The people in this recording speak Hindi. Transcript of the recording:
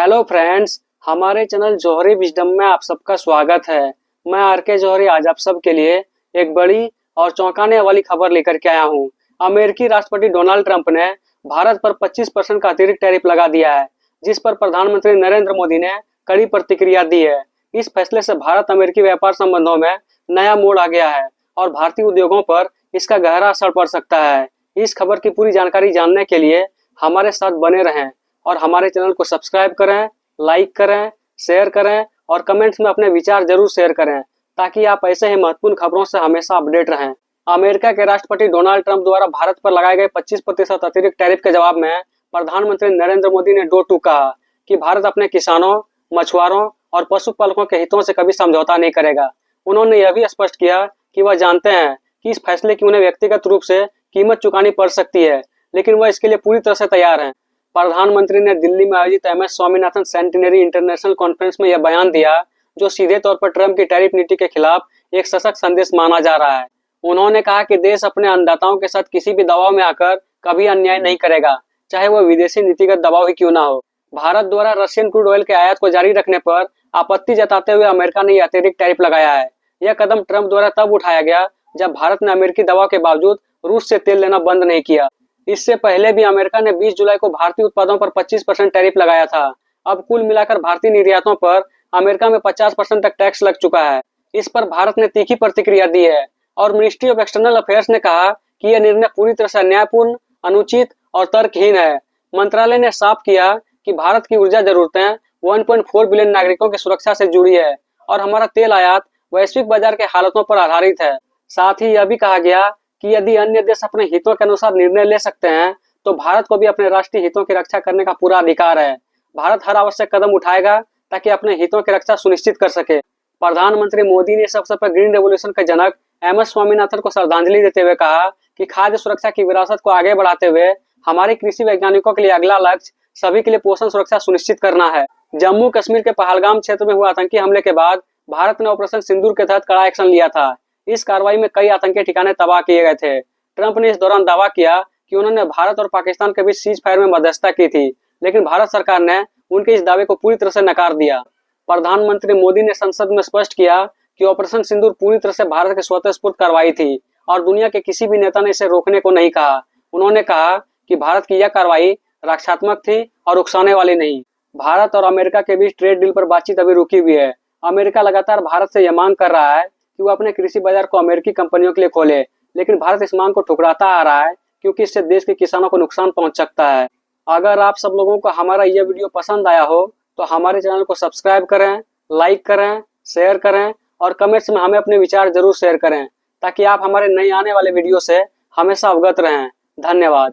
हेलो फ्रेंड्स, हमारे चैनल जौहरी विजडम में आप सबका स्वागत है। मैं आर के जौहरी आज आप सबके लिए एक बड़ी और चौंकाने वाली खबर लेकर के आया हूं। अमेरिकी राष्ट्रपति डोनाल्ड ट्रंप ने भारत पर 25% का अतिरिक्त टैरिफ लगा दिया है, जिस पर प्रधानमंत्री नरेंद्र मोदी ने कड़ी प्रतिक्रिया दी है। इस फैसले से भारत अमेरिकी व्यापार संबंधों में नया मोड़ आ गया है और भारतीय उद्योगों पर इसका गहरा असर पड़ सकता है। इस खबर की पूरी जानकारी जानने के लिए हमारे साथ बने रहें और हमारे चैनल को सब्सक्राइब करें, लाइक करें, शेयर करें और कमेंट्स में अपने विचार जरूर शेयर करें, ताकि आप ऐसे ही महत्वपूर्ण खबरों से हमेशा अपडेट रहें। अमेरिका के राष्ट्रपति डोनाल्ड ट्रंप द्वारा भारत पर लगाए गए 25% अतिरिक्त टैरिफ के जवाब में प्रधानमंत्री नरेंद्र मोदी ने दो टूक कहा कि भारत अपने किसानों, मछुआरों और पशुपालकों के हितों से कभी समझौता नहीं करेगा। उन्होंने यह भी स्पष्ट किया कि वह जानते हैं कि इस फैसले की उन्हें व्यक्तिगत रूप से कीमत चुकानी पड़ सकती है, लेकिन वह इसके लिए पूरी तरह से तैयार हैं। प्रधानमंत्री ने दिल्ली में आयोजित MS Swaminathan centenary international conference में यह बयान दिया, जो सीधे तौर पर ट्रंप की टैरिफ नीति के खिलाफ एक सशक्त संदेश माना जा रहा है। उन्होंने कहा कि देश अपने अन्नदाताओं के साथ किसी भी दबाव में आकर कभी अन्याय नहीं करेगा, चाहे वह विदेशी नीतिगत दबाव ही क्यों ना हो। भारत द्वारा रशियन क्रूड ऑयल के आयात को जारी रखने पर आपत्ति जताते हुए अमेरिका ने यह अतिरिक्त टैरिफ लगाया है। यह कदम ट्रंप द्वारा तब उठाया गया जब भारत ने अमेरिकी दबाव के बावजूद रूस से तेल लेना बंद नहीं किया। इससे पहले भी अमेरिका ने 20 जुलाई को भारतीय उत्पादों पर 25% टैरिफ लगाया था। अब कुल मिलाकर भारतीय निर्यातों पर अमेरिका में 50% तक टैक्स लग चुका है। इस पर भारत ने तीखी प्रतिक्रिया दी है और मिनिस्ट्री ऑफ एक्सटर्नल अफेयर्स ने कहा कि यह निर्णय पूरी तरह से अन्यायपूर्ण, अनुचित और तर्कहीन है। मंत्रालय ने साफ किया कि भारत की ऊर्जा जरूरतें 1.4 बिलियन नागरिकों की सुरक्षा से जुड़ी है और हमारा तेल आयात वैश्विक बाजार के हालातों पर आधारित है। साथ ही यह भी कहा गया कि यदि अन्य देश अपने हितों के अनुसार निर्णय ले सकते हैं, तो भारत को भी अपने राष्ट्रीय हितों की रक्षा करने का पूरा अधिकार है। भारत हर आवश्यक कदम उठाएगा ताकि अपने हितों की रक्षा सुनिश्चित कर सके। प्रधानमंत्री मोदी ने इस अवसर पर ग्रीन रेवोल्यूशन के जनक एमएस स्वामीनाथन को श्रद्धांजलि देते हुए कहा कि खाद्य सुरक्षा की विरासत को आगे बढ़ाते हुए हमारे कृषि वैज्ञानिकों के लिए अगला लक्ष्य सभी के लिए पोषण सुरक्षा सुनिश्चित करना है। जम्मू कश्मीर के पहलगाम क्षेत्र में हुए आतंकी हमले के बाद भारत ने ऑपरेशन सिंदूर के तहत कड़ा एक्शन लिया था। इस कार्रवाई में कई आतंकी ठिकाने तबाह किए गए थे। ट्रंप ने इस दौरान दावा किया कि उन्होंने भारत और पाकिस्तान के बीच सीज फायर में मध्यस्थता की थी, लेकिन भारत सरकार ने उनके इस दावे को पूरी तरह से नकार दिया। प्रधानमंत्री मोदी ने संसद में स्पष्ट किया कि ऑपरेशन सिंदूर पूरी तरह से भारत की स्वतःस्फूर्त कार्रवाई थी और दुनिया के किसी भी नेता ने इसे रोकने को नहीं कहा। उन्होंने कहा कि भारत की यह कार्रवाई रक्षात्मक थी और उकसाने वाली नहीं। भारत और अमेरिका के बीच ट्रेड डील पर बातचीत अभी रुकी हुई है। अमेरिका लगातार भारत से यह मांग कर रहा है कि वो अपने कृषि बाजार को अमेरिकी कंपनियों के लिए खोले, लेकिन भारत इस मांग को ठुकराता आ रहा है क्योंकि इससे देश के किसानों को नुकसान पहुंच सकता है। अगर आप सब लोगों को हमारा यह वीडियो पसंद आया हो तो हमारे चैनल को सब्सक्राइब करें, लाइक करें, शेयर करें और कमेंट्स में हमें अपने विचार जरूर शेयर करें, ताकि आप हमारे नए आने वाले वीडियो से हमेशा अवगत रहें। धन्यवाद।